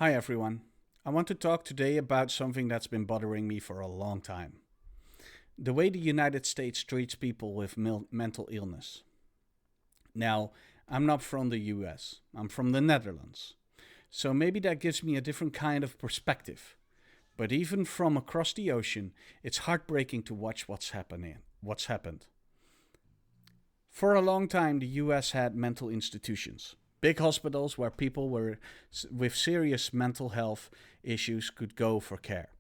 Hi everyone. I want to talk today about something that's been bothering me for a long time. The way the United States treats people with mental illness. Now, I'm not from the US, I'm from the Netherlands. So maybe that gives me a different kind of perspective. But even from across the ocean, it's heartbreaking to watch what's happened. For a long time, the US had mental institutions, big hospitals where with serious mental health issues could go for care.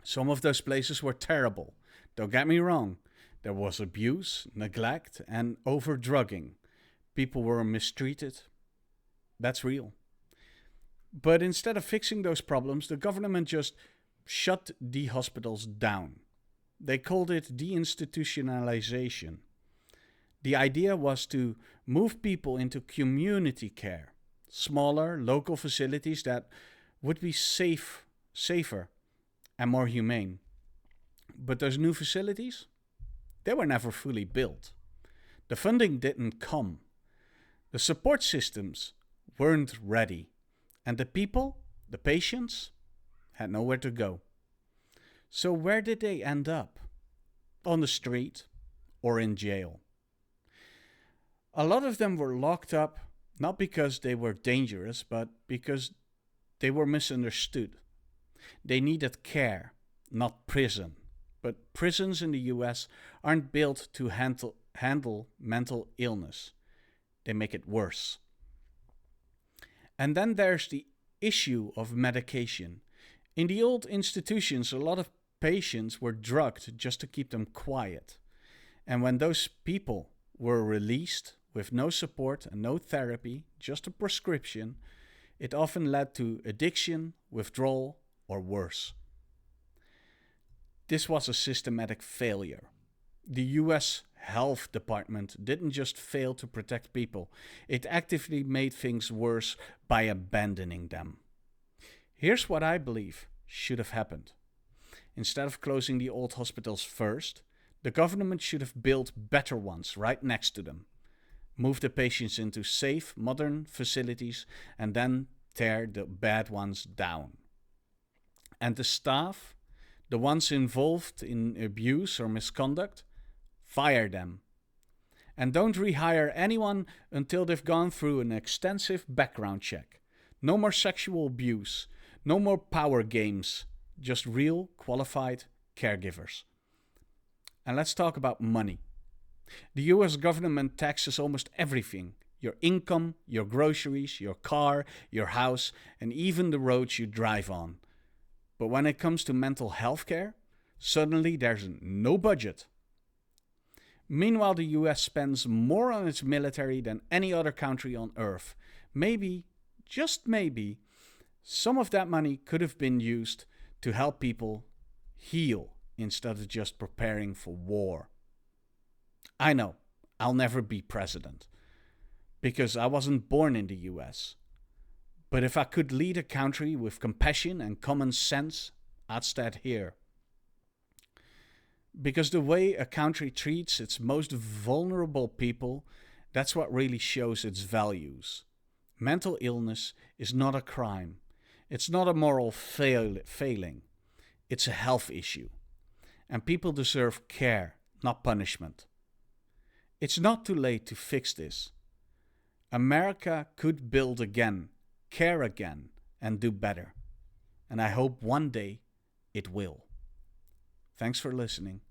Some of those places were terrible. Don't get me wrong, there was abuse, neglect, and overdrugging. People were mistreated. That's real. But instead of fixing those problems, the government just shut the hospitals down. They called it deinstitutionalization. The idea was to move people into community care, smaller local facilities that would be safer, and more humane. But those new facilities, they were never fully built. The funding didn't come. The support systems weren't ready. And the people, the patients, had nowhere to go. So where did they end up? On the street or in jail? A lot of them were locked up not because they were dangerous, but because they were misunderstood. They needed care, not prison. But prisons in the US aren't built to handle mental illness, they make it worse. And then there's the issue of medication. In the old institutions, a lot of patients were drugged just to keep them quiet. And when those people were released with no support and no therapy, just a prescription, it often led to addiction, withdrawal, or worse. This was a systematic failure. The US Health Department didn't just fail to protect people, it actively made things worse by abandoning them. Here's what I believe should have happened. Instead of closing the old hospitals first, the government should have built better ones right next to them. Move the patients into safe, modern facilities and then tear the bad ones down. And the staff, the ones involved in abuse or misconduct, fire them. And don't rehire anyone until they've gone through an extensive background check. No more sexual abuse, no more power games, just real qualified caregivers. And let's talk about money. The US government taxes almost everything: your income, your groceries, your car, your house, and even the roads you drive on. But when it comes to mental health care, suddenly there's no budget. Meanwhile, the US spends more on its military than any other country on earth. Maybe, just maybe, some of that money could have been used to help people heal instead of just preparing for war. I know, I'll never be president because I wasn't born in the US. But if I could lead a country with compassion and common sense, I'd start here. Because the way a country treats its most vulnerable people, that's what really shows its values. Mental illness is not a crime. It's not a moral failing. It's a health issue. And people deserve care, not punishment. It's not too late to fix this. America could build again, care again, and do better. And I hope one day it will. Thanks for listening,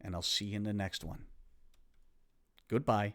and I'll see you in the next one. Goodbye.